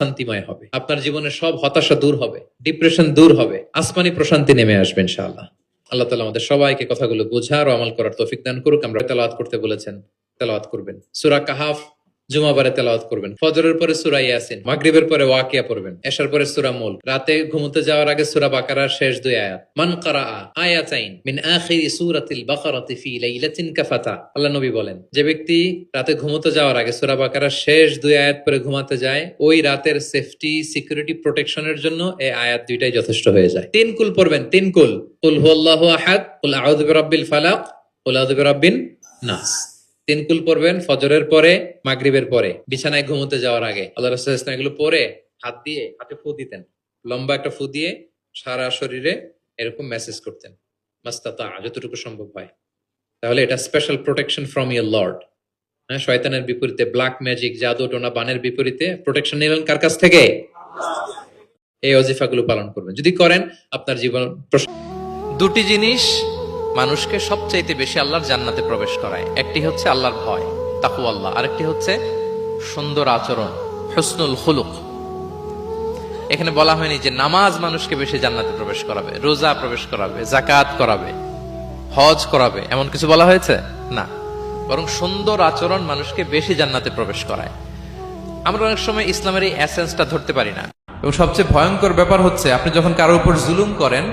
শান্তিময় হবে, আপনার জীবনের সব হতাশা দূর হবে, ডিপ্রেশন দূর হবে, আসমানি প্রশান্তি নেমে আসবে ইনশাআল্লাহ। আল্লাহ তাআলা আমাদের সবাইকে কথাগুলো বোঝার ও আমল করার তৌফিক দান করুক। আমরা তেলাওয়াত করতে বলেছেন, তেলাওয়াত করবেন। সূরা কাহাফ জুমাবারে তেলাওয়াত করবেন। ফজরের পরে সূরা ইয়াসিন, মাগরিবের পরে ওয়াকিয়া পড়বেন, এশার পরে সূরা মুলক, রাতে ঘুমোতে যাওয়ার আগে সূরা বাকারার শেষ 2 আয়াত। মান ক্বারাআ আয়াতাইন মিন আখিরি সূরাতিল বাকারাতি ফি লাইলাতিন কাফাতা। আল্লাহ নবী বলেন, যে ব্যক্তি রাতে ঘুমোতে যাওয়ার আগে সূরা বাকারার শেষ 2 আয়াত পরে ঘুমাতে যায়, ওই রাতের সেফটি, সিকিউরিটি, প্রোটেকশনের জন্য এই আয়াত দুইটাই যথেষ্ট হয়ে যায়। 3 কুল পড়বেন, 3 কুল। কুল হুয়াল্লাহু আহাদ, কুল আউযু বিরাব্বিল ফালাক, কুল আউযু বিরাব্বিন নাস। 3 কুল পড়বেন ফজরের পরে, মাগরিবের পরে, বিছানায় ঘুমোতে যাওয়ার আগে। আল্লাহ রাসূল সাল্লাল্লাহু আলাইহি ওয়াসাল্লাম এগুলো পরে হাত দিয়ে হাতে ফু দিতেন, লম্বা একটা ফু দিয়ে সারা শরীরে এরকম মেসেজ করতেন, মাস্তাতা, যতটুকু সম্ভব হয়। তাহলে এটা special protection from your Lord. হ্যাঁ, শয়তানের বিপরীতে, ব্ল্যাক ম্যাজিক, জাদু টোনা বানের বিপরীতে প্রোটেকশন নিলেন কার কাছ থেকে? এই ওজিফাগুলো পালন করবেন। যদি করেন, আপনার জীবন। দুটি জিনিস মানুষকে সবচাইতে বেশি আল্লাহর জান্নাতে প্রবেশ করায়। একটি হচ্ছে আল্লাহর ভয়, তাকওয়াল্লাহ, আরেকটি হচ্ছে সুন্দর আচরণ, হুসনুল খুলুক। এখানে বলা হয়নি যে নামাজ মানুষকে বেশি জান্নাতে প্রবেশ করাবে, রোজা প্রবেশ করাবে, যাকাত করাবে, হজ করাবে, এমন কিছু বলা হয়েছে না। বরং সুন্দর আচরণ মানুষকে বেশি জান্নাতে প্রবেশ করায়। আমরা অনেক সময় ইসলামের এই এসেন্সটা ধরতে পারি না। এবং সবচেয়ে ভয়ঙ্কর ব্যাপার হচ্ছে, আপনি যখন কারোর উপর জুলুম করেন,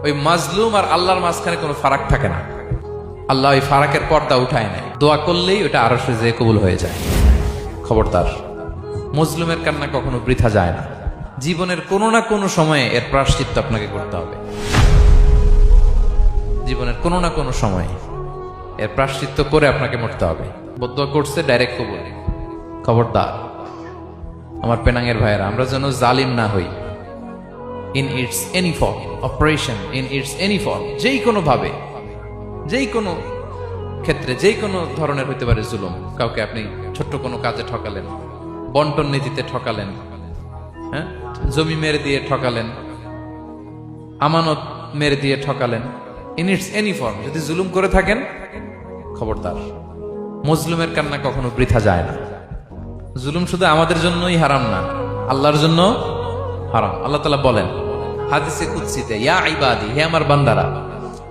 ওই মাজলুম আর আল্লাহর মাঝখানে কোনো ফারাক থাকে না। আল্লাহ ওই ফারাকের পর্দা উঠায় নেয়, দোয়া করলেই ওটা আরশে যেয়ে কবুল হয়ে যায়। খবরদার, মজলুমের কান্না কখনো বৃথা যায় না। জীবনের কোনো না কোনো সময়ে এর প্রায়শ্চিত্ত আপনাকে করতে হবে। জীবনের কোনো না কোনো সময়ে এর প্রায়শ্চিত্ত করে আপনাকে মরতে হবে। বদদোয়া করছে, ডাইরেক্ট কবুল। খবরদার আমার পেনাঙ্গের ভাইয়েরা, আমরা যেন জালিম না হই। In it's any form, operation in it's any form, যেই কোনো ভাবে, যেই কোনো ক্ষেত্রে, যেই কোনো ধরনের হইতে পারে জুলুম। কাউকে আপনি ছোট্ট কোনো কাজে ঠকালেন, বন্টন নীতিতে ঠকালেন, হ্যাঁ, জমি মেরে দিয়ে ঠকালেন, আমানত মেরে দিয়ে ঠকালেন, ইন ইটস এনি ফর্ম যদি জুলুম করে থাকেন, খবরদার, মজলুমের কান্না কখনো বৃথা যায় না। জুলুম শুধু আমাদের জন্যই হারাম না, আল্লাহর জন্য হারাম। আল্লাহ তাআলা বলেন হাদিসে কুদসিতে, ইয়া ইবাদি, হে আমার বান্দারা,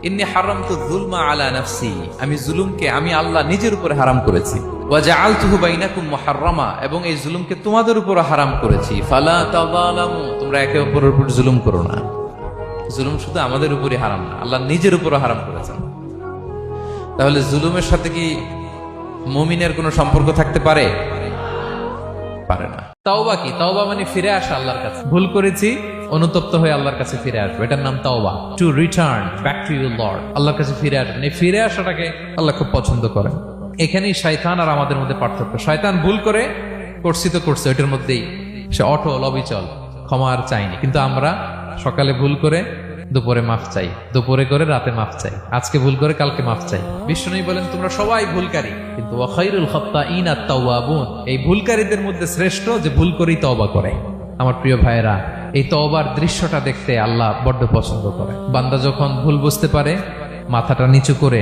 ইন্নী হারামতু যুলমা আলা নাফসি, আমি জুলুমকে আমি আল্লাহ নিজের উপরে হারাম করেছি। ওয়া জাআলতুহু বাইনাকুম মুহাররামা, এবং এই জুলুমকে তোমাদের উপর হারাম করেছি। ফালা তাযালামু, তোমরা একে অপরের উপর জুলুম করো না। জুলুম শুধু আমাদের উপরই হারাম না, আল্লাহ নিজের উপর হারাম করেছেন। তাহলে জুলুমের সাথে কি মুমিনের কোনো সম্পর্ক থাকতে পারে? পারে না। তাওবা কি? তাওবা মানে ফিরে আসা আল্লাহর কাছে। ভুল করেছি, অনুতপ্ত হয়ে আল্লাহর কাছে ফিরে আসবে, এটার নাম তাওবা। To return back to your Lord, আল্লাহর কাছে ফিরে আসবেন। এই ফিরে আসাটাকে আল্লাহ খুব পছন্দ করেন। এখানেই শয়তান আর আমাদের মধ্যে পার্থক্য। শয়তান ভুল করে করছি তো করছে, ওইটার মধ্যেই সে অটল অবিচল, ক্ষমা আর চাইনি। কিন্তু আমরা সকালে ভুল করে দুপুরে মাফ চাই, দুপুরে করে রাতে মাফ চাই, আজকে ভুল করে কালকে মাফ চাই। বিষ্ণু বলেন তোমরা সবাই ভুলকারী, কিন্তু ওয়া খায়রুল খাত্তাঈনা আত-তাওয়াবুন, এই ভুলকারীদের মধ্যে শ্রেষ্ঠ যে ভুল করেই তওবা করে। আমার প্রিয় ভাইয়েরা, এই তওবার দৃশ্যটা দেখতে আল্লাহ বড্ড পছন্দ করে। বান্দা যখন ভুল বুঝতে পারে, মাথাটা নিচু করে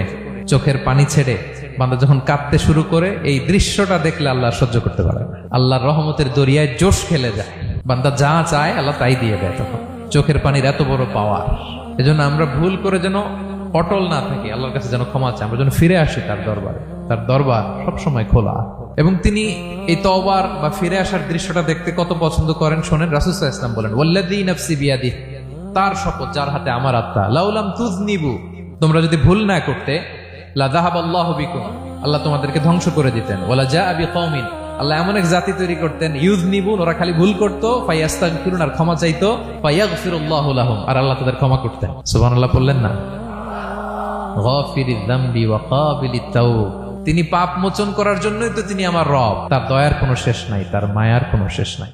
চোখের পানি ছেড়ে বান্দা যখন কাঁদতে শুরু করে, এই দৃশ্যটা দেখলে আল্লাহ সহ্য করতে পারে না। আল্লাহর রহমতের দরিয়ায় জোশ খেলে যায়, বান্দা যা চায় আল্লাহ তাই দিয়ে দেয়। তখন চোখের পানির এত বড় পাওয়ার। এজন্য আমরা ভুল করে যেন অটল না থাকি, আল্লাহর কাছে যেন ক্ষমা চাই, আমরা যেন ফিরে আসি তার দরবারে। তার দরবার সবসময় খোলা, এবং তিনি এই তওবার বা ফিরে আসার দৃশ্যটা দেখতে কত পছন্দ করেন শোনেন। রাসূল সাল্লাল্লাহু আলাইহি ওয়াসাল্লাম বলেন, ওয়াল্লাযী নাফসি বিয়াদিহি, তার শপথ যার হাতে আমার আত্মা, লাউলাম তুযনিবু, তোমরা যদি ভুল না করতে, লা যাহাবাল্লাহু বিকুম, আল্লাহ তোমাদেরকে ধ্বংস করে দিতেন। ওয়ালা জাআ বিকওমিন, আল্লাহ এমন এক জাতি তৈরি করতেন, ইউযনিবুন, ওরা খালি ভুল করতো, ফায়াস্তাগফিরুন, আর ক্ষমা চাইতো, ফায়াগফিরুল্লাহু লাহুম, আর আল্লাহ তাদের ক্ষমা করতেন। সুবহানাল্লাহ বললেন না? গাফিরিয যামবি ওয়া কাবিলিত তাওব, তিনি পাপ মোচন করার জন্যই তো তিনি আমার রব। তার দয়ার কোনো শেষ নাই, তার মায়ার কোনো শেষ নাই।